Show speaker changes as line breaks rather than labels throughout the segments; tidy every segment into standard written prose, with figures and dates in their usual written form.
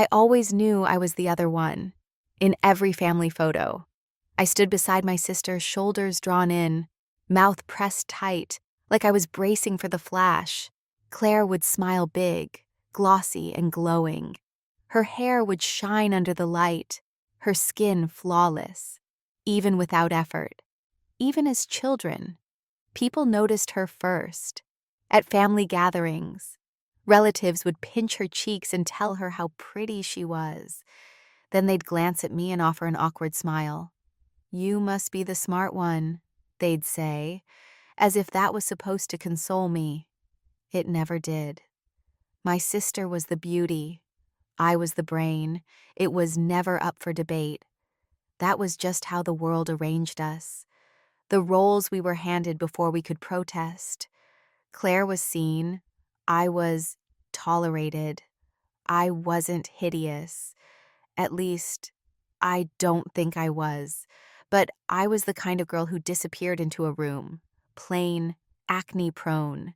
I always knew I was the other one. In every family photo, I stood beside my sister, shoulders drawn in, mouth pressed tight, like I was bracing for the flash. Claire would smile big, glossy and glowing. Her hair would shine under the light, her skin flawless, even without effort. Even as children, people noticed her first. At family gatherings, relatives would pinch her cheeks and tell her how pretty she was. Then they'd glance at me and offer an awkward smile. "You must be the smart one," they'd say, as if that was supposed to console me. It never did. My sister was the beauty. I was the brain. It was never up for debate. That was just how the world arranged us. The roles we were handed before we could protest. Claire was seen. I was tolerated. I wasn't hideous. At least, I don't think I was. But I was the kind of girl who disappeared into a room. Plain, acne-prone.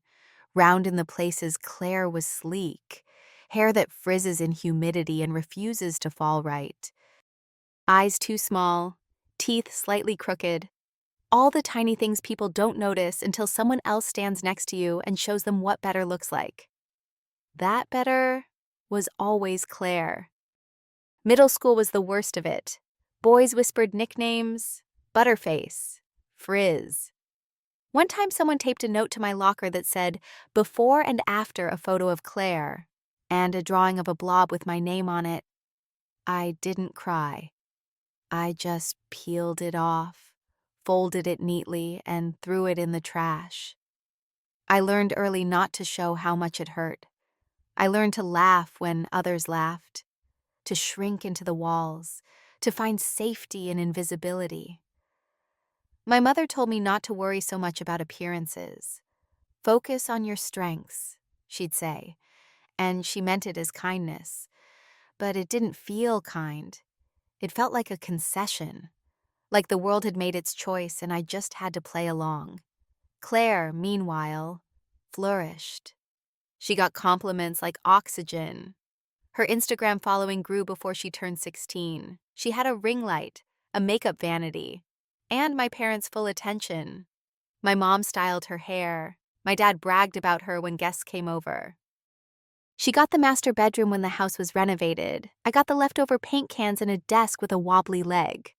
Round in the places Claire was sleek. Hair that frizzes in humidity and refuses to fall right. Eyes too small. Teeth slightly crooked. All the tiny things people don't notice until someone else stands next to you and shows them what better looks like. That better was always Claire. Middle school was the worst of it. Boys whispered nicknames, Butterface, Frizz. One time someone taped a note to my locker that said, "Before and after a photo of Claire," and a drawing of a blob with my name on it. I didn't cry. I just peeled it off, folded it neatly, and threw it in the trash. I learned early not to show how much it hurt. I learned to laugh when others laughed, to shrink into the walls, to find safety in invisibility. My mother told me not to worry so much about appearances. Focus on your strengths, she'd say, and she meant it as kindness. But it didn't feel kind. It felt like a concession, like the world had made its choice and I just had to play along. Claire, meanwhile, flourished. She got compliments like oxygen. Her Instagram following grew before she turned 16. She had a ring light, a makeup vanity, and my parents' full attention. My mom styled her hair. My dad bragged about her when guests came over. She got the master bedroom when the house was renovated. I got the leftover paint cans and a desk with a wobbly leg.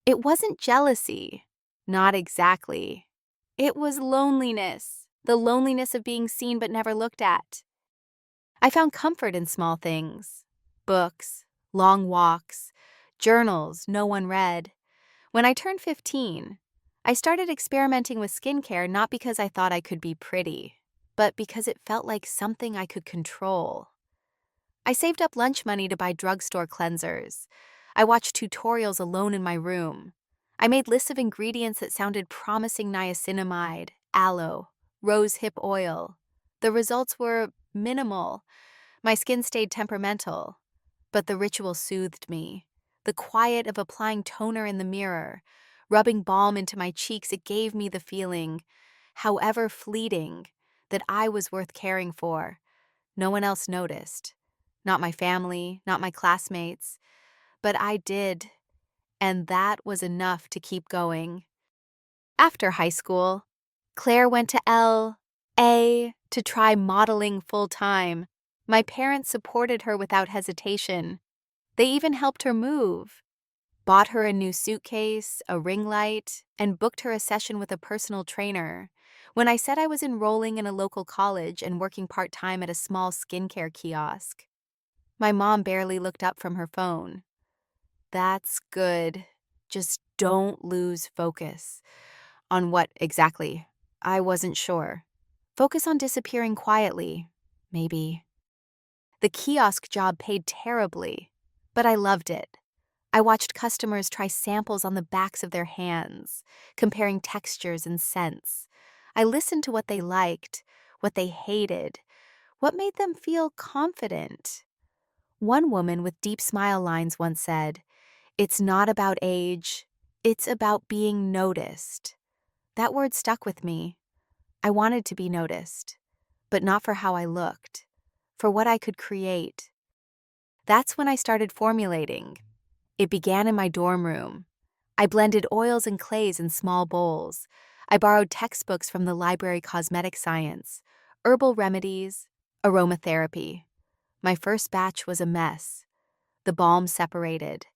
It wasn't jealousy. Not exactly. It was loneliness. The loneliness of being seen but never looked at. I found comfort in small things. Books, long walks, journals no one read. When I turned 15, I started experimenting with skincare not because I thought I could be pretty, but because it felt like something I could control. I saved up lunch money to buy drugstore cleansers. I watched tutorials alone in my room. I made lists of ingredients that sounded promising: niacinamide, aloe, rose hip oil. The results were minimal. My skin stayed temperamental, but the ritual soothed me. The quiet of applying toner in the mirror, rubbing balm into my cheeks, it gave me the feeling, however fleeting, that I was worth caring for. No one else noticed. Not my family, not my classmates. But I did, and that was enough to keep going. After high school, Claire went to L.A. to try modeling full-time. My parents supported her without hesitation. They even helped her move, bought her a new suitcase, a ring light, and booked her a session with a personal trainer. When I said I was enrolling in a local college and working part-time at a small skincare kiosk, my mom barely looked up from her phone. "That's good. Just don't lose focus." On what exactly? I wasn't sure. Focus on disappearing quietly, maybe. The kiosk job paid terribly, but I loved it. I watched customers try samples on the backs of their hands, comparing textures and scents. I listened to what they liked, what they hated, what made them feel confident. One woman with deep smile lines once said, "It's not about age, it's about being noticed." That word stuck with me. I wanted to be noticed, but not for how I looked, for what I could create. That's when I started formulating. It began in my dorm room. I blended oils and clays in small bowls. I borrowed textbooks from the library cosmetic science, herbal remedies, aromatherapy. My first batch was a mess. The balm separated.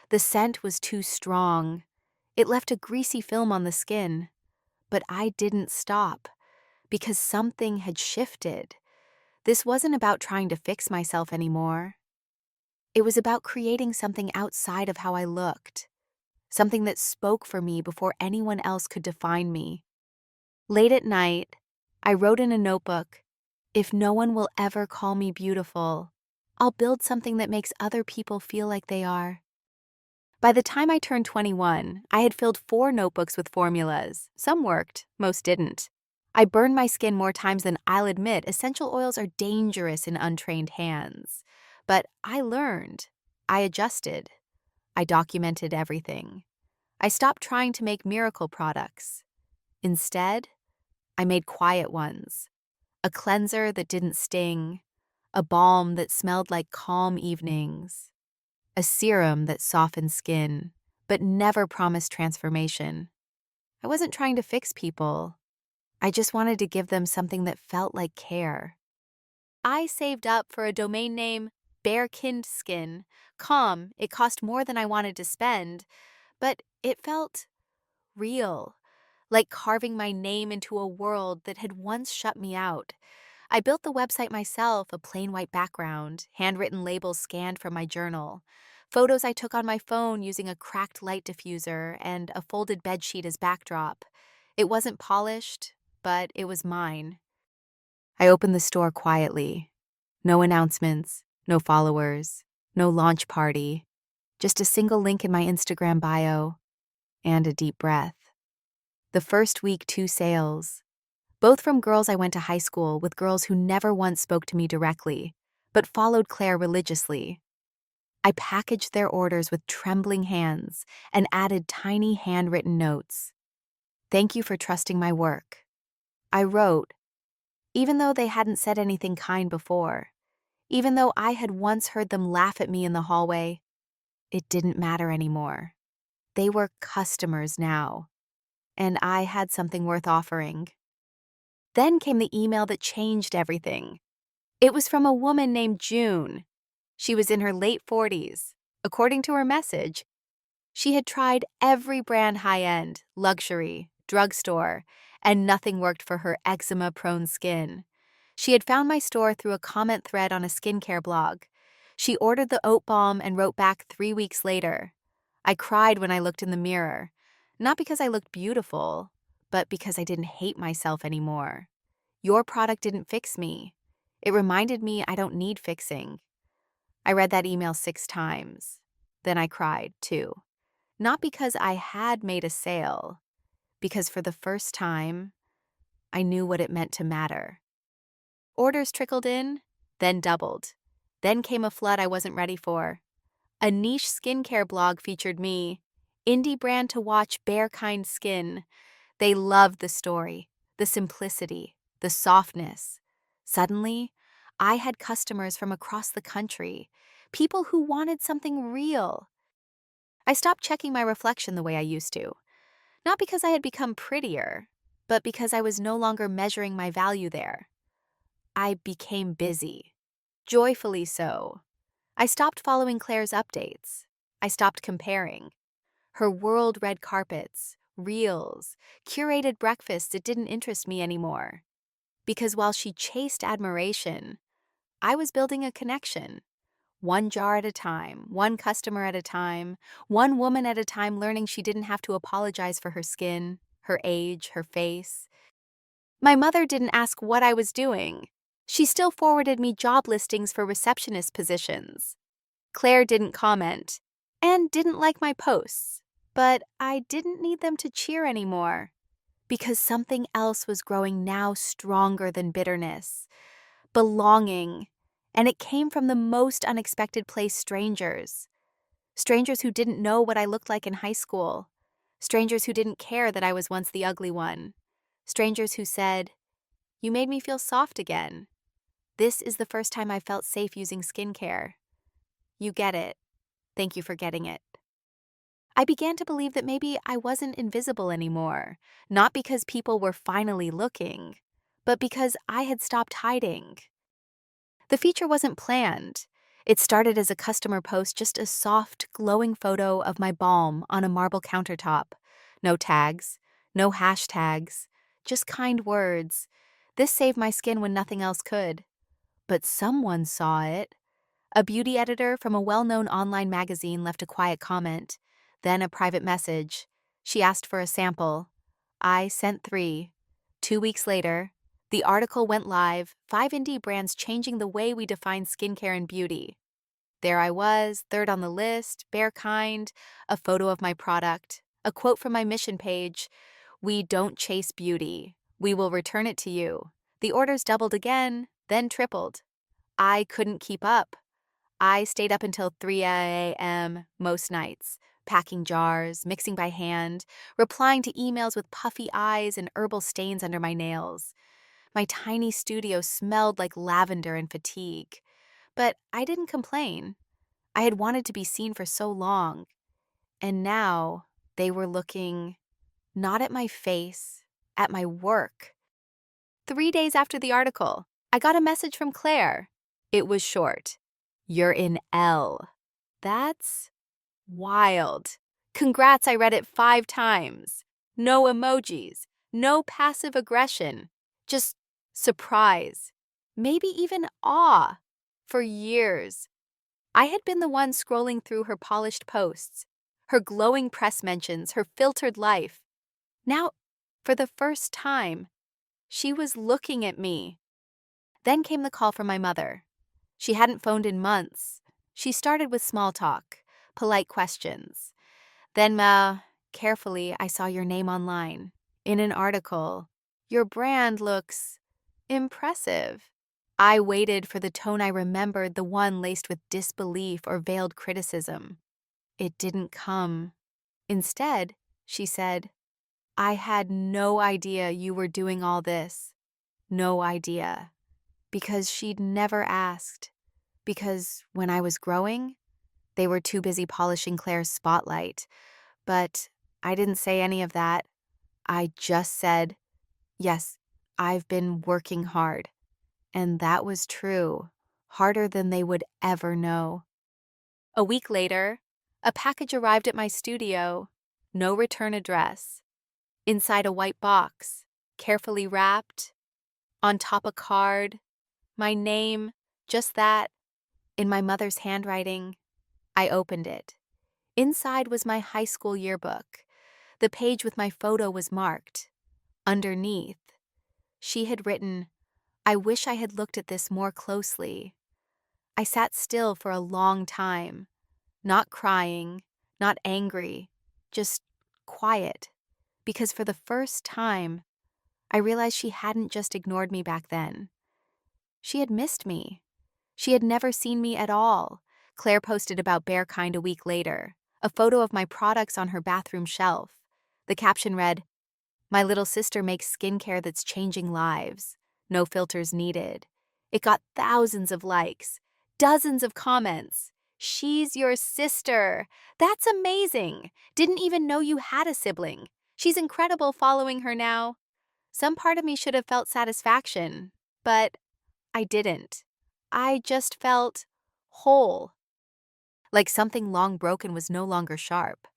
The scent was too strong. It left a greasy film on the skin. But I didn't stop, because something had shifted. This wasn't about trying to fix myself anymore. It was about creating something outside of how I looked, something that spoke for me before anyone else could define me. Late at night, I wrote in a notebook, "If no one will ever call me beautiful, I'll build something that makes other people feel like they are." By the time I turned 21, I had filled 4 notebooks with formulas. Some worked, most didn't. I burned my skin more times than I'll admit. Essential oils are dangerous in untrained hands. But I learned. I adjusted. I documented everything. I stopped trying to make miracle products. Instead, I made quiet ones. A cleanser that didn't sting. A balm that smelled like calm evenings. A serum that softened skin, but never promised transformation. I wasn't trying to fix people. I just wanted to give them something that felt like care. I saved up for a domain name, Bare-Kinned Skin. Calm, it cost more than I wanted to spend, but it felt real, like carving my name into a world that had once shut me out. I built the website myself, a plain white background, handwritten labels scanned from my journal, photos I took on my phone using a cracked light diffuser, and a folded bedsheet as backdrop. It wasn't polished, but it was mine. I opened the store quietly. No announcements, no followers, no launch party, just a single link in my Instagram bio, and a deep breath. The first week, 2 sales. Both from girls I went to high school with, girls who never once spoke to me directly, but followed Claire religiously. I packaged their orders with trembling hands and added tiny handwritten notes. "Thank you for trusting my work." I wrote, even though they hadn't said anything kind before, even though I had once heard them laugh at me in the hallway, it didn't matter anymore. They were customers now, and I had something worth offering. Then came the email that changed everything. It was from a woman named June. She was in her late 40s. According to her message, she had tried every brand, high-end, luxury, drugstore, and nothing worked for her eczema-prone skin. She had found my store through a comment thread on a skincare blog. She ordered the oat balm and wrote back 3 weeks later. I cried when I looked in the mirror, not because I looked beautiful, but because I didn't hate myself anymore. Your product didn't fix me. It reminded me I don't need fixing. I read that email 6 times. Then I cried, too. Not because I had made a sale, because for the first time, I knew what it meant to matter. Orders trickled in, then doubled. Then came a flood I wasn't ready for. A niche skincare blog featured me. Indie brand to watch, Bare-Kind Skin. They loved the story, the simplicity, the softness. Suddenly, I had customers from across the country, people who wanted something real. I stopped checking my reflection the way I used to, not because I had become prettier, but because I was no longer measuring my value there. I became busy, joyfully so. I stopped following Claire's updates. I stopped comparing. Her world red carpets, reels, curated breakfasts, it didn't interest me anymore. Because while she chased admiration, I was building a connection. One jar at a time, one customer at a time, one woman at a time, learning she didn't have to apologize for her skin, her age, her face. My mother didn't ask what I was doing. She still forwarded me job listings for receptionist positions. Claire didn't comment and didn't like my posts, but I didn't need them to cheer anymore, because something else was growing now, stronger than bitterness. Belonging. And it came from the most unexpected place: strangers. Strangers who didn't know what I looked like in high school. Strangers who didn't care that I was once the ugly one. Strangers who said, "You made me feel soft again." This is the first time I felt safe using skincare. You get it. Thank you for getting it. I began to believe that maybe I wasn't invisible anymore, not because people were finally looking, but because I had stopped hiding. The feature wasn't planned. It started as a customer post, just a soft, glowing photo of my balm on a marble countertop. No tags, no hashtags, just kind words. This saved my skin when nothing else could. But someone saw it. A beauty editor from a well-known online magazine left a quiet comment, then a private message. She asked for a sample. I sent 3. 2 weeks later, the article went live, 5 indie brands changing the way we define skincare and beauty. There I was, third on the list, bare kind, a photo of my product, a quote from my mission page: "We don't chase beauty. We will return it to you." The orders doubled again, then tripled. I couldn't keep up. I stayed up until 3 a.m. most nights, packing jars, mixing by hand, replying to emails with puffy eyes and herbal stains under my nails. My tiny studio smelled like lavender and fatigue. But I didn't complain. I had wanted to be seen for so long. And now they were looking not at my face, at my work. 3 days after the article, I got a message from Claire. It was short. "You're in L." That's wild. Congrats, I read it 5 times. No emojis, no passive aggression, just surprise, maybe even awe. For years, I had been the one scrolling through her polished posts, her glowing press mentions, her filtered life. Now, for the first time, she was looking at me. Then came the call from my mother. She hadn't phoned in months. She started with small talk, polite questions. Then, carefully, I saw your name online, in an article. Your brand looks impressive. I waited for the tone I remembered, the one laced with disbelief or veiled criticism. It didn't come. Instead, she said, "I had no idea you were doing all this." No idea. Because she'd never asked. Because when I was growing, they were too busy polishing Claire's spotlight. But I didn't say any of that. I just said, "Yes, I've been working hard." And that was true, harder than they would ever know. A week later, a package arrived at my studio. No return address. Inside a white box, carefully wrapped. On top a card. My name, just that, in my mother's handwriting. I opened it. Inside was my high school yearbook. The page with my photo was marked. Underneath, she had written, "I wish I had looked at this more closely." I sat still for a long time, not crying, not angry, just quiet, because for the first time, I realized she hadn't just ignored me back then. She had missed me. She had never seen me at all. Claire posted about Bear Kind a week later, a photo of my products on her bathroom shelf. The caption read, "My little sister makes skincare that's changing lives. No filters needed." It got thousands of likes, dozens of comments. "She's your sister. That's amazing. Didn't even know you had a sibling. She's incredible, following her now." Some part of me should have felt satisfaction, but I didn't. I just felt whole, like something long broken was no longer sharp.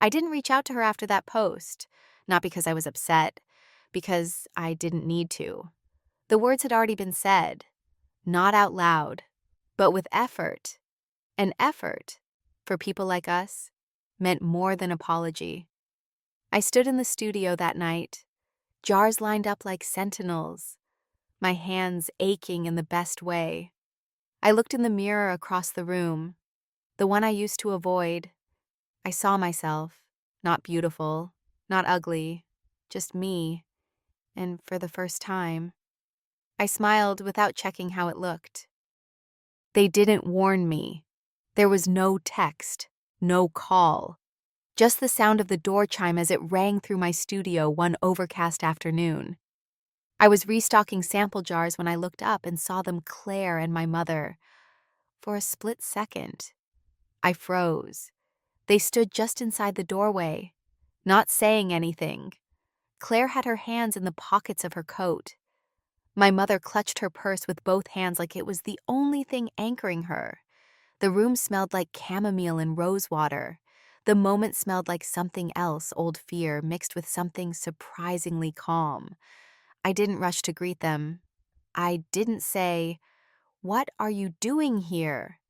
I didn't reach out to her after that post, not because I was upset, because I didn't need to. The words had already been said, not out loud, but with effort. And effort, for people like us, meant more than apology. I stood in the studio that night, jars lined up like sentinels, my hands aching in the best way. I looked in the mirror across the room, the one I used to avoid. I saw myself, not beautiful, not ugly, just me, and for the first time, I smiled without checking how it looked. They didn't warn me. There was no text, no call, just the sound of the door chime as it rang through my studio one overcast afternoon. I was restocking sample jars when I looked up and saw them, Claire and my mother. For a split second, I froze. They stood just inside the doorway, not saying anything. Claire had her hands in the pockets of her coat. My mother clutched her purse with both hands like it was the only thing anchoring her. The room smelled like chamomile and rose water. The moment smelled like something else, old fear, mixed with something surprisingly calm. I didn't rush to greet them. I didn't say, "What are you doing here?"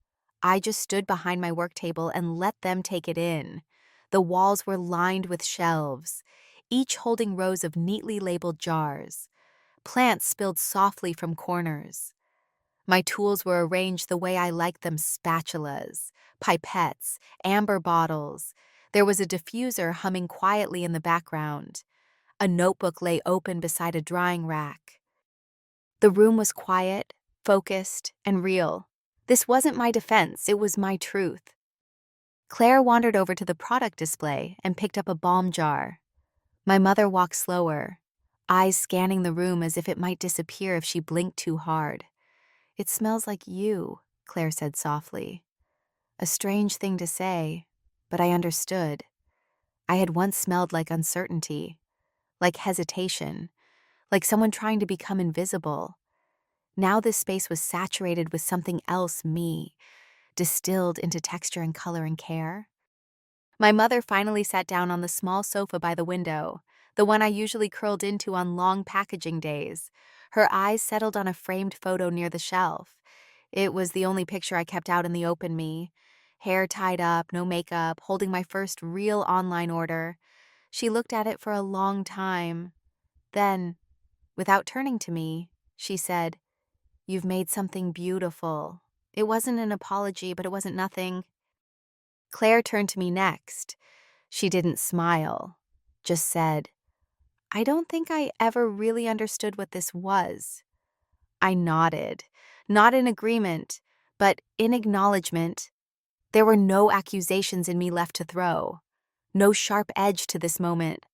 I just stood behind my work table and let them take it in. The walls were lined with shelves, each holding rows of neatly labeled jars. Plants spilled softly from corners. My tools were arranged the way I liked them: spatulas, pipettes, amber bottles. There was a diffuser humming quietly in the background. A notebook lay open beside a drying rack. The room was quiet, focused, and real. This wasn't my defense, it was my truth. Claire wandered over to the product display and picked up a balm jar. My mother walked slower, eyes scanning the room as if it might disappear if she blinked too hard. "It smells like you," Claire said softly. A strange thing to say, but I understood. I had once smelled like uncertainty, like hesitation, like someone trying to become invisible. Now this space was saturated with something else, me, distilled into texture and color and care. My mother finally sat down on the small sofa by the window, the one I usually curled into on long packaging days. Her eyes settled on a framed photo near the shelf. It was the only picture I kept out in the open: me, hair tied up, no makeup, holding my first real online order. She looked at it for a long time. Then, without turning to me, she said, "You've made something beautiful." It wasn't an apology, but it wasn't nothing. Claire turned to me next. She didn't smile, just said, "I don't think I ever really understood what this was." I nodded, not in agreement, but in acknowledgement. There were no accusations in me left to throw, no sharp edge to this moment,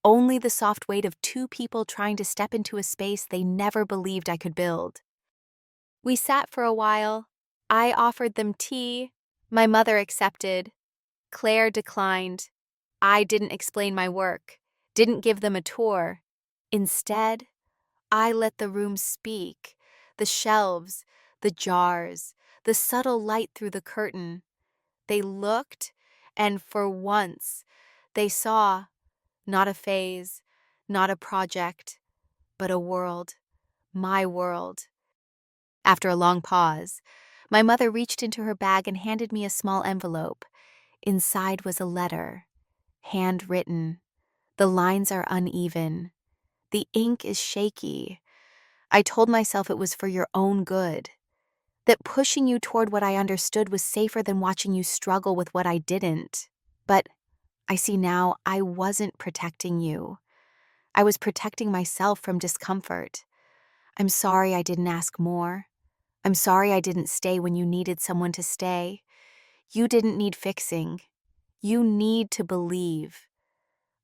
only the soft weight of two people trying to step into a space they never believed I could build. We sat for a while. I offered them tea. My mother accepted. Claire declined. I didn't explain my work, didn't give them a tour. Instead, I let the room speak, the shelves, the jars, the subtle light through the curtain. They looked, and for once, they saw not a phase, not a project, but a world, my world. After a long pause, my mother reached into her bag and handed me a small envelope. Inside was a letter, handwritten. The lines are uneven. The ink is shaky. I told myself it was for your own good, that pushing you toward what I understood was safer than watching you struggle with what I didn't. But I see now I wasn't protecting you. I was protecting myself from discomfort. I'm sorry I didn't ask more. I'm sorry I didn't stay when you needed someone to stay. You didn't need fixing. You need to believe.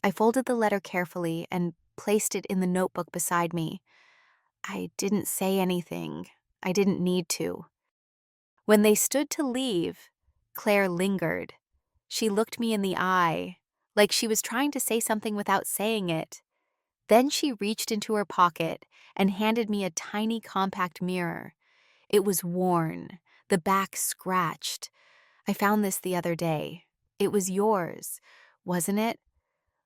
I folded the letter carefully and placed it in the notebook beside me. I didn't say anything. I didn't need to. When they stood to leave, Claire lingered. She looked me in the eye, like she was trying to say something without saying it. Then she reached into her pocket and handed me a tiny compact mirror. It was worn, the back scratched. "I found this the other day. It was yours, wasn't it?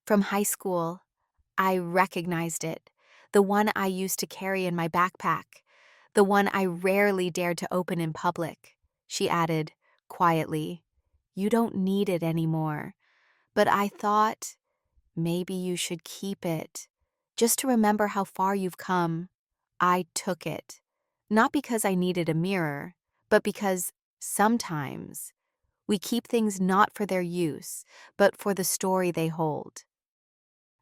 From high school." I recognized it, the one I used to carry in my backpack, the one I rarely dared to open in public. She added, quietly, "You don't need it anymore, but I thought maybe you should keep it, just to remember how far you've come." I took it, not because I needed a mirror, but because sometimes we keep things not for their use, but for the story they hold.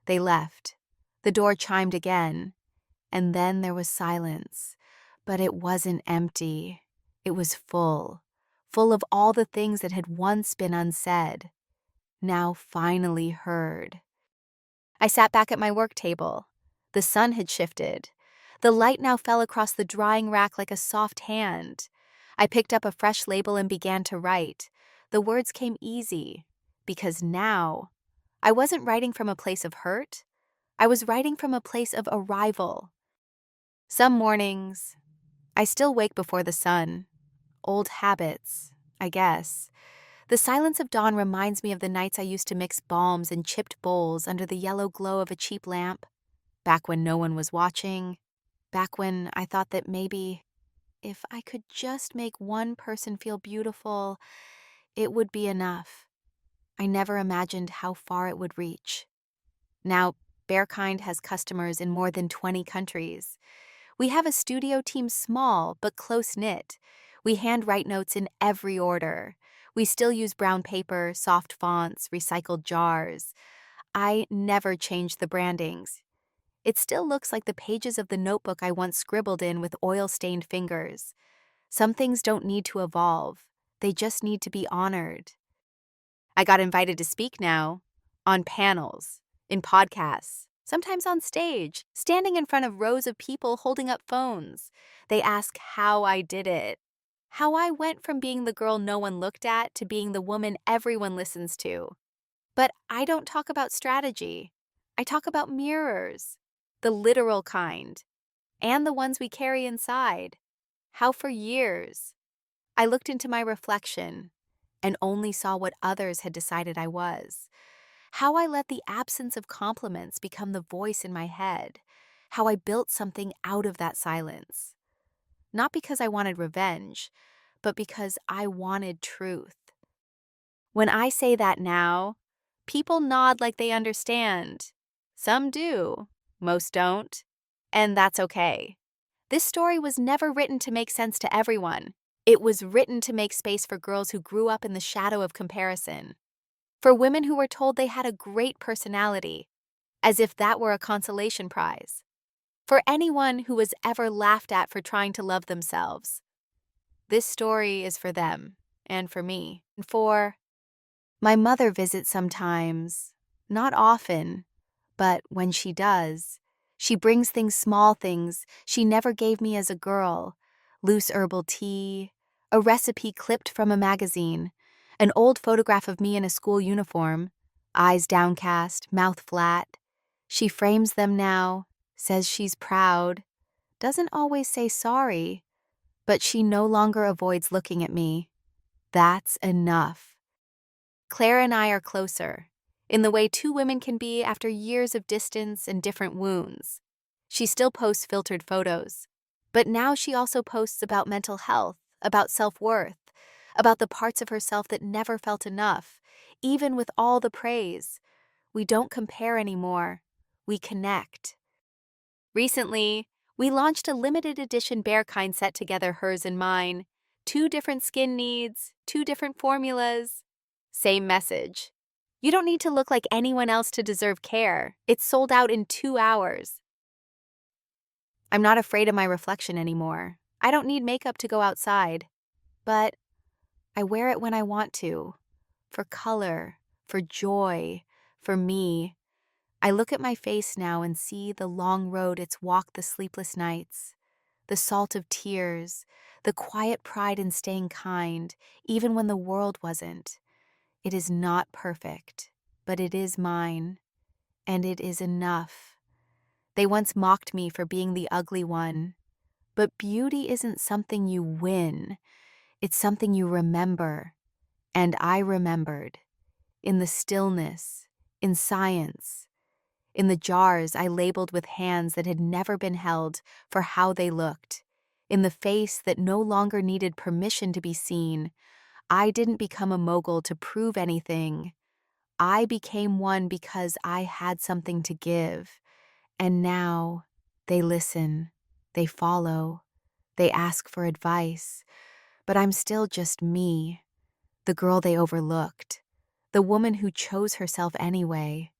They left. The door chimed again, and then there was silence. But it wasn't empty. It was full, full of all the things that had once been unsaid, now finally heard. I sat back at my work table. The sun had shifted. The light now fell across the drying rack like a soft hand. I picked up a fresh label and began to write. The words came easy, because now I wasn't writing from a place of hurt. I was writing from a place of arrival. Some mornings, I still wake before the sun. Old habits, I guess. The silence of dawn reminds me of the nights I used to mix balms in chipped bowls under the yellow glow of a cheap lamp, back when no one was watching, back when I thought that maybe if I could just make one person feel beautiful, it would be enough. I never imagined how far it would reach. Now, Bearkind has customers in more than 20 countries. We have a studio team small but close-knit. We handwrite notes in every order. We still use brown paper, soft fonts, recycled jars. I never change the brandings. It still looks like the pages of the notebook I once scribbled in with oil-stained fingers. Some things don't need to evolve. They just need to be honored. I got invited to speak now, on panels, in podcasts, sometimes on stage, standing in front of rows of people holding up phones. They ask how I did it, how I went from being the girl no one looked at to being the woman everyone listens to. But I don't talk about strategy. I talk about mirrors, the literal kind, and the ones we carry inside. How for years, I looked into my reflection and only saw what others had decided I was. How I let the absence of compliments become the voice in my head. How I built something out of that silence. Not because I wanted revenge, but because I wanted truth. When I say that now, people nod like they understand. Some do, most don't, and that's okay. This story was never written to make sense to everyone. It was written to make space for girls who grew up in the shadow of comparison. For women who were told they had a great personality, as if that were a consolation prize. For anyone who was ever laughed at for trying to love themselves. This story is for them, and for me. And for my mother visits sometimes, not often, but when she does, she brings small things she never gave me as a girl. Loose herbal tea, a recipe clipped from a magazine, an old photograph of me in a school uniform, eyes downcast, mouth flat. She frames them now, says she's proud, doesn't always say sorry, but she no longer avoids looking at me. That's enough. Claire and I are closer, in the way two women can be after years of distance and different wounds. She still posts filtered photos, but now she also posts about mental health, about self-worth, about the parts of herself that never felt enough, even with all the praise. We don't compare anymore. We connect. Recently, we launched a limited edition Bearkind set together, hers and mine. 2 different skin needs, 2 different formulas. Same message. You don't need to look like anyone else to deserve care. It's sold out in 2 hours. I'm not afraid of my reflection anymore. I don't need makeup to go outside. But I wear it when I want to. For color, for joy, for me. I look at my face now and see the long road it's walked, the sleepless nights, the salt of tears, the quiet pride in staying kind, even when the world wasn't. It is not perfect, but it is mine, and it is enough. They once mocked me for being the ugly one, but beauty isn't something you win. It's something you remember, and I remembered. In the stillness, in science, in the jars I labeled with hands that had never been held for how they looked, in the face that no longer needed permission to be seen. I didn't become a mogul to prove anything. I became one because I had something to give. And now they listen, they follow, they ask for advice. But I'm still just me, the girl they overlooked, the woman who chose herself anyway.